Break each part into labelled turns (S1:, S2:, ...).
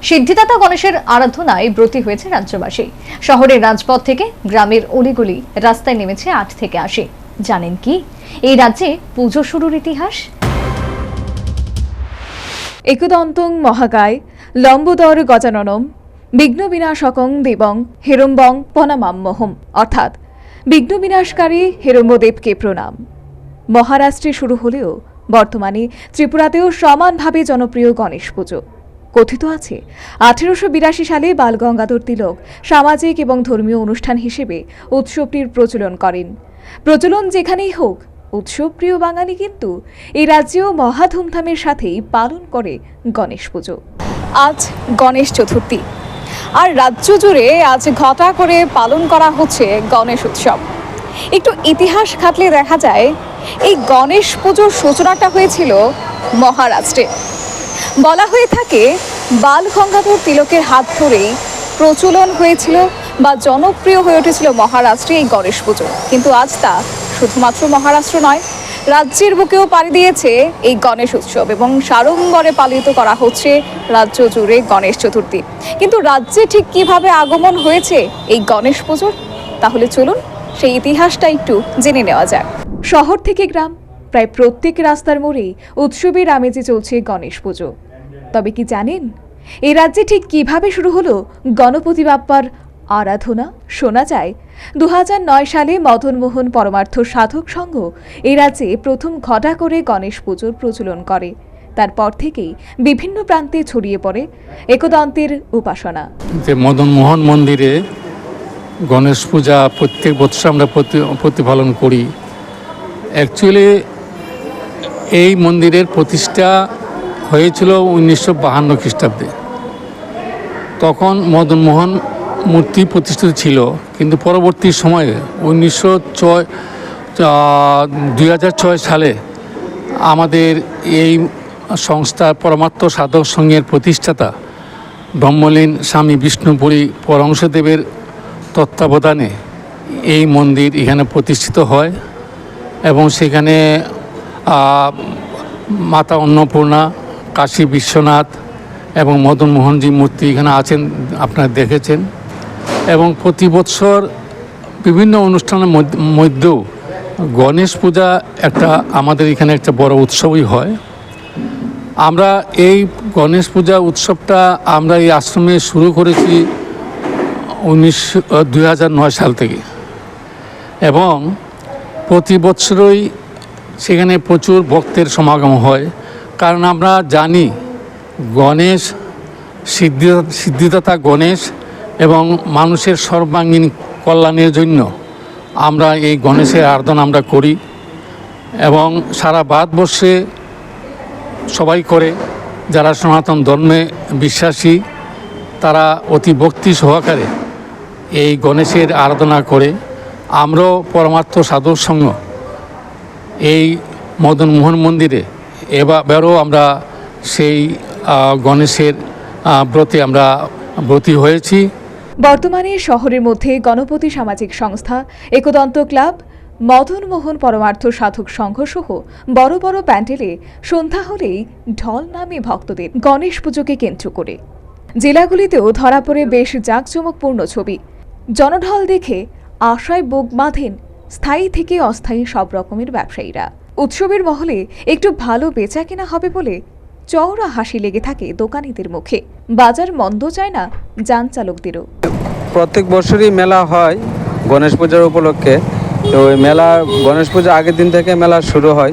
S1: সিদ্ধিদাতা গণেশের আরাধনায় ব্রতী হয়েছে রাজ্যবাসী। শহরের রাজপথ থেকে গ্রামের অলিগলি রাস্তায় নেমেছে ৮ থেকে ৮০। জানেন কি এই রাজ্যে পুজো শুরুর ইতিহাস?
S2: একদন্তং মহাকায় লম্বোদর গজাননম বিঘ্ন বিনাশকং দেবং হেরম্বং প্রণামাম্যহম, অর্থাৎ বিঘ্ন বিনাশকারী হেরম্বদেবকে প্রণাম। মহারাষ্ট্রে শুরু হলেও বর্তমানে ত্রিপুরাতেও সমানভাবে জনপ্রিয় গণেশ পুজো। কথিত আছে 1882 সালে বালগঙ্গাধর তিলক সামাজিক এবং ধর্মীয় অনুষ্ঠান হিসেবে উৎসবটির প্রচলন করেন। প্রচলন যেখানেই হোক, উৎসবপ্রিয় বাঙালি কিন্তু এই রাজ্যেও মহা ধুমধামের সাথেই পালন করে গণেশ পুজো। আজ গণেশ চতুর্থী, আর রাজ্য জুড়ে আজ ঘটা করে পালন করা হচ্ছে গণেশ উৎসব। একটু ইতিহাস ঘাটলে দেখা যায় এই গণেশ পুজোর সূচনাটা হয়েছিল মহারাষ্ট্রে। বলা হয়ে থাকে বালগঙ্গাধর তিলকের হাত ধরেই প্রচলন হয়েছিল বা জনপ্রিয় হয়ে উঠেছিল মহারাষ্ট্রে এই গণেশ পুজো। কিন্তু আজ তা শুধুমাত্র মহারাষ্ট্র নয়, রাজ্যের বুকেও পাড়ি দিয়েছে এই গণেশ উৎসব এবং সাড়ম্বরে পালিত করা হচ্ছে রাজ্য জুড়ে গণেশ চতুর্থী। কিন্তু রাজ্যে ঠিক কিভাবে আগমন হয়েছে এই গণেশ পুজোর, তাহলে চলুন সেই ইতিহাসটা একটু জেনে নেওয়া যাক। শহর থেকে গ্রাম, প্রায় প্রত্যেক রাস্তার মোড়েই উৎসবের আমেজে চলছে গণেশ পুজো। তবে কি জানেন এই রাজ্যে ঠিক কিভাবে শুরু হলো গণপতি বাপ্পার আরাধনা? শোনা যায় 2009 সালে মদনমোহন পরমার্থ সাধক সংঘ এই রাজ্যে প্রথম ঘটা করে গণেশ পুজোর প্রচলন করে। তারপর থেকেই বিভিন্ন প্রান্তে ছড়িয়ে পড়ে একদন্তের উপাসনা।
S3: মদনমোহন মন্দিরে গণেশ পূজা প্রত্যেক বছর আমরা প্রতিপালন করি। অ্যাকচুয়ালি এই মন্দিরের প্রতিষ্ঠা হয়েছিল 1952 খ্রিস্টাব্দে। তখন মদনমোহন মূর্তি প্রতিষ্ঠিত ছিল, কিন্তু পরবর্তী সময়ে 2006 সালে আমাদের এই সংস্থার পরমার্থ সাধক সংঘের প্রতিষ্ঠাতা ব্রহ্মলীন স্বামী বিষ্ণুপুরী পরমহংসদেবের তত্ত্বাবধানে এই মন্দির এখানে প্রতিষ্ঠিত হয় এবং সেখানে মাতা অন্নপূর্ণা, কাশী বিশ্বনাথ এবং মদনমোহনজি মূর্তি এখানে আছেন, আপনারা দেখেছেন। এবং প্রতি বছর বিভিন্ন অনুষ্ঠানের মধ্যেও গণেশ পূজা আমাদের এখানে একটা বড় উৎসবই হয়। আমরা এই গণেশ পূজা উৎসবটা আমরা এই আশ্রমে শুরু করেছি 2009 সাল থেকে, এবং প্রতি বছরই সেখানে প্রচুর ভক্তের সমাগম হয়। কারণ আমরা জানি গণেশ সিদ্ধিদাতা গণেশ এবং মানুষের সর্বাঙ্গীন কল্যাণের জন্য আমরা এই গণেশের আরাধনা আমরা করি এবং সারা ভারতবর্ষে সবাই করে। যারা সনাতন ধর্মে বিশ্বাসী তারা অতি ভক্তি সহকারে এই গণেশের আরাধনা করে। আমরাও পরমার্থ সাধক সংঘ এই মদনমোহন মন্দিরে এবারও আমরা সেই গণেশের ব্রতে আমরা ব্রতী হয়েছি।
S2: বর্তমানে শহরের মধ্যে গণপতি সামাজিক সংস্থা, একদন্ত ক্লাব, মদনমোহন পরমার্থ সাধক সংঘ সহ বড় বড় প্যান্ডেলে সন্ধ্যা হলেই ঢল নামে ভক্তদের গণেশ পুজোকে কেন্দ্র করে। জেলাগুলিতেও ধরা পড়ে বেশ জাঁকজমকপূর্ণ ছবি। জনঢল দেখে আশায় বুক বাঁধেন স্থায়ী থেকে অস্থায়ী সব রকমের ব্যবসায়ীরা। উৎসবের মহলে একটু ভালো বেচা কেনা হবে বলে চওড়া হাসি লেগে থাকে দোকানিদের মুখে। বাজার মন্দ চায় না যান চালকদেরও।
S4: প্রত্যেক বছরই মেলা হয় গণেশ পূজার উপলক্ষে। তো ওই মেলা গণেশ পূজা আগের দিন থেকে মেলা শুরু হয়।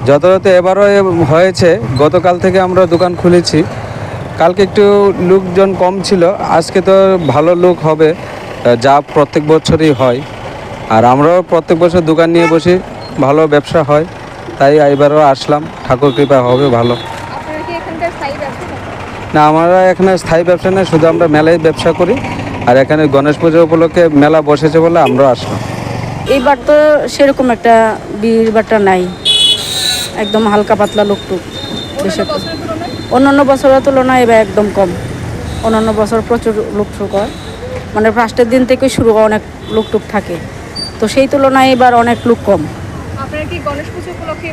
S4: যথাযথ এবারও হয়েছে। গতকাল থেকে আমরা দোকান খুলেছি। কালকে একটু লোকজন কম ছিল, আজকে তো ভালো লোক হবে, যা প্রত্যেক বছরই হয়। আর আমরাও প্রত্যেক বছর দোকান নিয়ে বসি, ভালো ব্যবসা হয়, তাই এবারও আসলাম। ঠাকুর কৃপা হবে ভালো। না, আমরা এখানে স্থায়ী ব্যবসা নেই, শুধু আমরা মেলায় ব্যবসা করি। আর এখানে গণেশ পুজো উপলক্ষে মেলা বসেছে বলে আমরাও আসলাম।
S5: এইবার তো সেরকম একটা ভিড়ভাট্টা নাই, একদম হালকা পাতলা লোকটুক। বেশি অন্যান্য বছরের তুলনায় এবার একদম কম। অন্যান্য বছর প্রচুর লোকটুক হয়, মানে ফার্স্টের দিন থেকে শুরু অনেক লোকটুক থাকে, তো সেই তুলনায় এবার অনেক লোক কম।
S2: গণেশ পুজো উপলক্ষে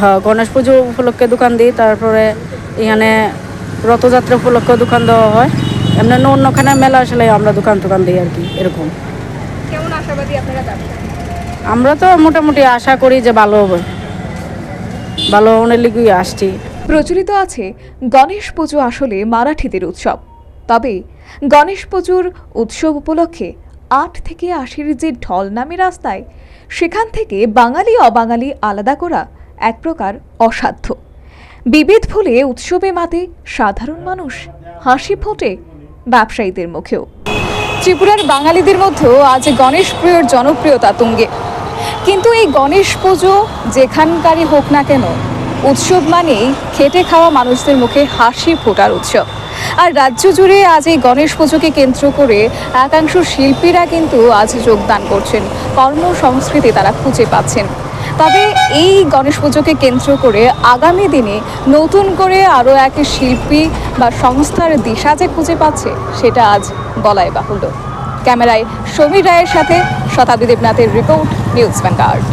S5: হ্যাঁ, গণেশ পুজো উপলক্ষে দোকান দিই। তারপরে এখানে রথযাত্রা উপলক্ষে দোকান দেওয়া হয়, এমনি অন্যখানে মেলা আসলে আমরা দোকান দিই আর কি, এরকম।
S2: কেমন আশাবাদী আপনারা ব্যবসা?
S5: আমরা তো মোটামুটি আশা করি যে ভালো হবে, ভালো হওয়ার লিগেই আসছি।
S2: প্রচলিত আছে গণেশ পুজো আসলে মারাঠিদের উৎসব। তবে গণেশ পুজোর উৎসব উপলক্ষে 8 থেকে 80-র যে ঢল নামে রাস্তায়, সেখান থেকে বাঙালি অবাঙালি আলাদা করা এক প্রকার অসাধ্য। বিভেদ ভুলে উৎসবে মাতে সাধারণ মানুষ, হাসি ফোটে ব্যবসায়ীদের মুখেও। ত্রিপুরার বাঙালিদের মধ্যেও আজ গণেশ প্রিয়র জনপ্রিয়তা তুঙ্গে। কিন্তু এই গণেশ পুজো যেখানকারই হোক না কেন, উৎসব মানেই খেটে খাওয়া মানুষদের মুখে হাসি ফোটার উৎসব। আর রাজ্য জুড়ে আজ এই গণেশ পুজোকে কেন্দ্র করে একাংশ শিল্পীরা কিন্তু আজ যোগদান করছেন, কর্মসংস্কৃতি তারা খুঁজে পাচ্ছেন। তবে এই গণেশ পুজোকে কেন্দ্র করে আগামী দিনে নতুন করে আরও এক শিল্পী বা সংস্থার দিশা যে খুঁজে পাচ্ছে, সেটা আজ বলাই বাহুল্য। ক্যামেরায় সমীর রায়ের সাথে শতাব্দী দেবনাথের রিপোর্ট, নিউজ ভ্যানগার্ড।